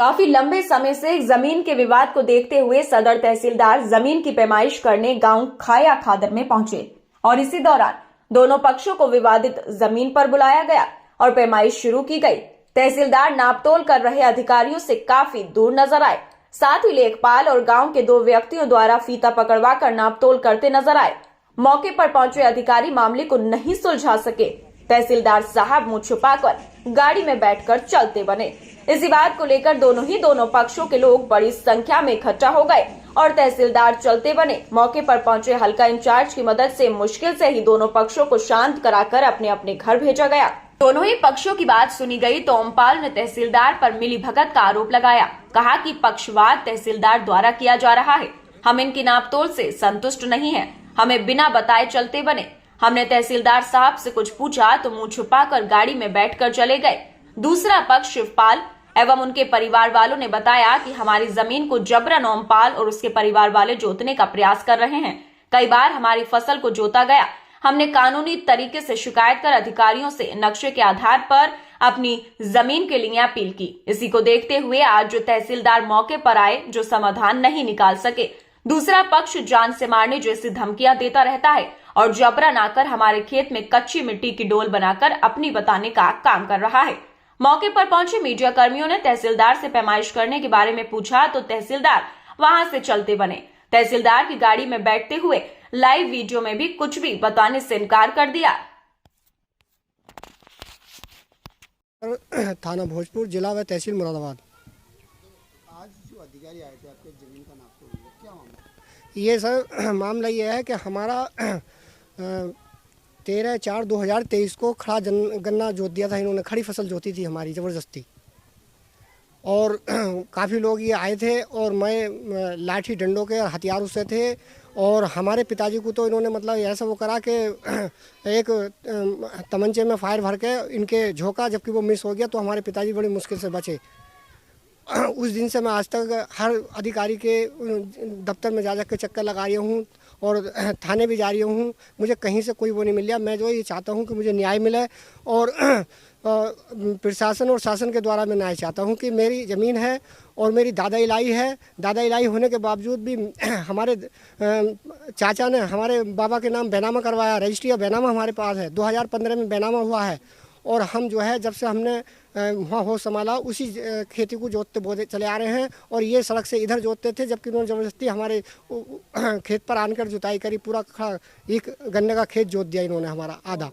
काफी लंबे समय से जमीन के विवाद को देखते हुए सदर तहसीलदार जमीन की पैमाइश करने गांव खाया खादर में पहुंचे और इसी दौरान दोनों पक्षों को विवादित जमीन पर बुलाया गया और पैमाइश शुरू की गई। तहसीलदार नापतोल कर रहे अधिकारियों से काफी दूर नजर आए। साथ ही लेखपाल और गांव के 2 व्यक्तियों द्वारा फीता पकड़वाकर नापतोल करते नजर आए। मौके पर पहुंचे अधिकारी मामले को नहीं सुलझा सके। तहसीलदार साहब मुंह छुपाकर गाड़ी में बैठकर चलते बने। इसी बात को लेकर दोनों पक्षों के लोग बड़ी संख्या में इकट्ठा हो गए और तहसीलदार चलते बने। मौके पर पहुंचे हल्का इंचार्ज की मदद से मुश्किल से ही दोनों पक्षों को शांत कराकर अपने अपने घर भेजा गया। दोनों ही पक्षों की बात सुनी गई तो ओमपाल ने तहसीलदार पर मिलीभगत का आरोप लगाया। कहा कि पक्षवाद तहसीलदार द्वारा किया जा रहा है। हम इनकी नापतोल से संतुष्ट नहीं है। हमें बिना बताए चलते बने। हमने तहसीलदार साहब से कुछ पूछा तो मुंह छुपाकर गाड़ी में बैठकर चले गए। दूसरा पक्ष शिवपाल एवं उनके परिवार वालों ने बताया कि हमारी जमीन को जबरन ओमपाल और उसके परिवार वाले जोतने का प्रयास कर रहे हैं। कई बार हमारी फसल को जोता गया। हमने कानूनी तरीके से शिकायत कर अधिकारियों से नक्शे के आधार पर अपनी जमीन के लिए अपील की। इसी को देखते हुए आज जो तहसीलदार मौके पर आए जो समाधान नहीं निकाल सके। दूसरा पक्ष जान से मारने जैसी धमकियां देता रहता है और जबरन आकर हमारे खेत में कच्ची मिट्टी की डोल बनाकर अपनी बताने का काम कर रहा है। मौके पर पहुंचे मीडिया कर्मियों ने तहसीलदार से पैमाइश करने के बारे में पूछा तो तहसीलदार वहां से चलते बने। तहसीलदार की गाड़ी में बैठते हुए लाइव वीडियो में भी कुछ भी बताने से इनकार कर दिया। थाना भोजपुर, जिला व तहसील मुरादाबाद। आज जो अधिकारी आए थे आपके जमीन का नापतोल, क्या मामला? ये सर मामला ये है कि हमारा 13/4/2023 को खड़ा गन्ना जोत दिया था इन्होंने। खड़ी फसल जोती थी हमारी ज़बरदस्ती और काफ़ी लोग ये आए थे और मैं लाठी डंडों के हथियारों से थे और हमारे पिताजी को तो इन्होंने मतलब ऐसा वो करा कि एक तमंचे में फायर भर के इनके झोंका, जबकि वो मिस हो गया तो हमारे पिताजी बड़ी मुश्किल से बचे। उस दिन से मैं आज तक हर अधिकारी के दफ्तर में जा के चक्कर लगा रही हूँ और थाने भी जा रही हूँ। मुझे कहीं से कोई वो नहीं मिल रहा। मैं जो ये चाहता हूँ कि मुझे न्याय मिले और प्रशासन और शासन के द्वारा मैं न्याय चाहता हूँ कि मेरी ज़मीन है और मेरी दादा इलाई है। दादा इलाई होने के बावजूद भी हमारे चाचा ने हमारे बाबा के नाम बैनामा करवाया। रजिस्ट्री और बैनामा हमारे पास है। 2015 में बैनामा हुआ है और हम जो है जब से हमने वहाँ होश संभाला उसी खेती को जोतते बोते चले आ रहे हैं और ये सड़क से इधर जोतते थे, जबकि उन्होंने ज़बरदस्ती हमारे खेत पर आकर जुताई करी। पूरा एक गन्ने का खेत जोत दिया इन्होंने हमारा आधा।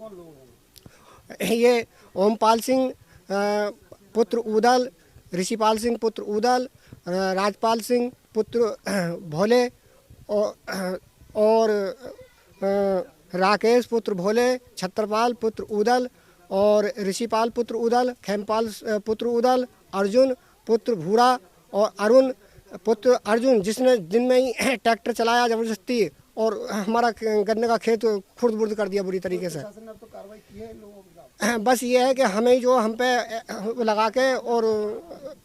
ये ओमपाल सिंह पुत्र उदल, ऋषिपाल सिंह पुत्र उदल, राजपाल सिंह पुत्र भोले और राकेश पुत्र भोले, छत्रपाल पुत्र उदल और ऋषिपाल पुत्र उदल, खेमपाल पुत्र उदल, अर्जुन पुत्र भूरा और अरुण पुत्र अर्जुन, जिसने दिन में ही ट्रैक्टर चलाया ज़बरदस्ती और हमारा गन्ने का खेत खुर्द बुर्द कर दिया बुरी तरीके से। तो कार्रवाई की है लोगों के साथ? बस ये है कि हमें जो हम पे लगा के और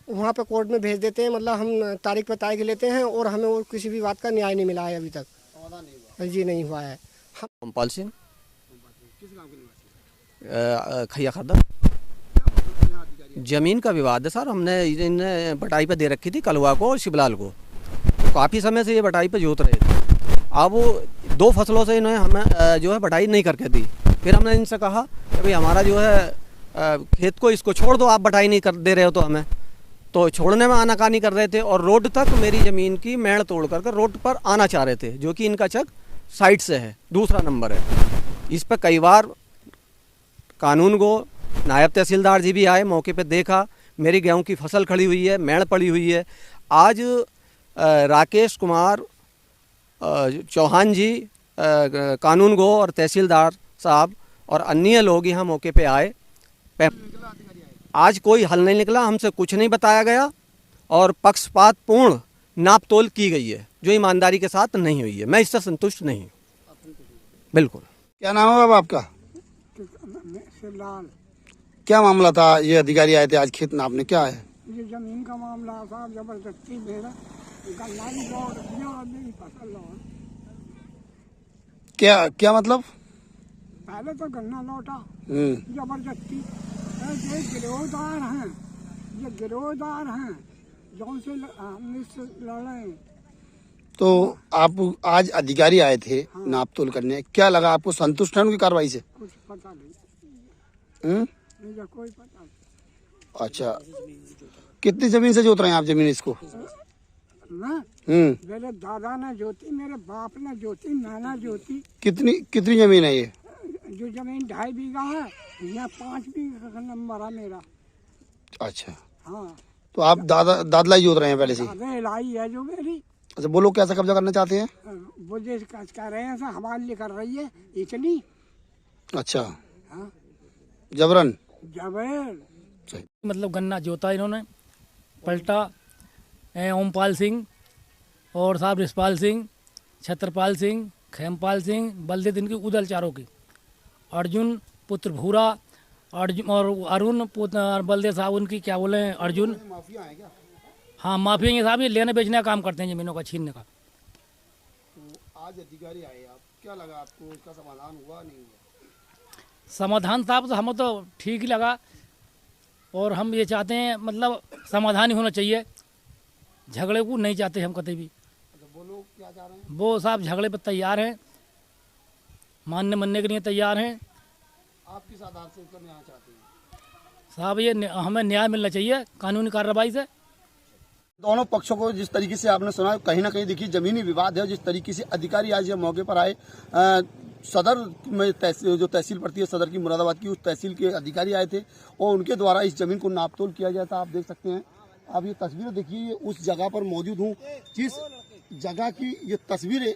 वहाँ पे कोर्ट में भेज देते हैं। मतलब हम तारीख पे तारीख लेते हैं और हमें वो किसी भी बात का न्याय नहीं मिला है अभी तक। समाधान नहीं हुआ? जी नहीं हुआ है। ओमपाल सिंह, किस गांव के निवासी? खैया खादर। जमीन का विवाद है सर। हमने इन्हें बटाई पे दे रखी थी कलवा को और शिवलाल को। तो काफ़ी समय से ये बटाई पे जोत रहे थे। अब वो 2 फसलों से इन्होंने हमें जो है बटाई नहीं करके दी। फिर हमने इनसे कहा कि भाई हमारा जो है खेत को इसको छोड़ दो, आप बटाई नहीं कर दे रहे हो तो हमें। तो छोड़ने में आनाकानी कर रहे थे और रोड तक मेरी ज़मीन की मेड़ तोड़ कर रोड पर आना चाह रहे थे, जो कि इनका चक साइड से है, दूसरा नंबर है। इस पर कई बार कानून को नायब तहसीलदार जी भी आए, मौके पे देखा। मेरी गेहूं की फसल खड़ी हुई है, मेड़ पड़ी हुई है। आज राकेश कुमार चौहान जी, कानून गो और तहसीलदार साहब और अन्य लोग यहाँ मौके पे आए। आज कोई हल नहीं निकला, हमसे कुछ नहीं बताया गया और पक्षपात पूर्ण नापतोल की गई है जो ईमानदारी के साथ नहीं हुई है। मैं इससे संतुष्ट नहीं हूँ बिल्कुल। क्या नाम है बाबा आपका? क्या मामला था? ये अधिकारी आए थे आज खेत नापने, क्या है? ये जमीन का मामला साहब जबरदस्ती मेरा गन्ना भी लौट दिया और मेरी फसल लौट। क्या मतलब? पहले तो गन्ना लौटा जबरदस्ती। ये गिरोहदार हैं, जौन से हमने से लड़े हैं। तो आप आज अधिकारी आए थे नाप तोल करने, क्या लगा आपको? संतुष्ट हैं उनकी कार्रवाई से? कुछ पता नहीं, हम्म? मुझे कोई पता नहीं। अच्छा, कितनी जमीन से जोत रहे हैं आप जमीन इसको? ना मेरे दादा ने जोती, मेरे बाप ने जोती, नाना जोती। कितनी जमीन है ये? जो जमीन 2.5 बीघा है, यहाँ 5 बीघा का नंबर है मेरा। अच्छा, हाँ, तो आप दादलाई जोत रहे हैं पहले से? दादा लाई है जो मेरी। अच्छा, वो लोग कैसा कब्जा करना चाहते हैं? वो जैसे कह रहे हैं हमारे लिए कर रही है इतनी। अच्छा, हाँ, जबरन? जबर मतलब गन्ना जोता इन्होंने, पलटा ओमपाल सिंह और साहब रिशपाल सिंह, छत्रपाल सिंह, खेमपाल सिंह, बलदेव इनकी उदल चारों की, अर्जुन पुत्र भूरा, अर्जुन और अरुण पुत्र बलदेव साहब उनकी क्या बोले हैं अर्जुन। माफिया है क्या? हाँ माफिया ये साहब, ये लेने बेचने का काम करते हैं, जमीनों का छीनने का। तो आज अधिकारी आए, आप क्या लगा आपको? इसका समाधान हुआ नहीं हुआ? समाधान साहब तो हमें तो ठीक ही लगा, और हम ये चाहते हैं मतलब समाधान ही होना चाहिए, झगड़े को नहीं चाहते हम कभी भी। अच्छा, वो लोग क्या चाह रहे हैं? वो साहब झगड़े पर तैयार हैं, मानने के लिए तैयार हैं आप किस आधार से उसका न्याय चाहते हैं? साहब। ये हमें न्याय मिलना चाहिए कानूनी कार्रवाई से। दोनों पक्षों को जिस तरीके से आपने सुना, कहीं ना कहीं देखिए जमीनी विवाद है। जिस तरीके से अधिकारी आज ये मौके पर आए, सदर में जो तहसील पड़ती है सदर की मुरादाबाद की, उस तहसील के अधिकारी आए थे और उनके द्वारा इस जमीन को नापतोल किया गया था। आप देख सकते हैं, आप ये तस्वीर देखिए, उस जगह पर मौजूद हूँ जिस जगह की ये तस्वीरें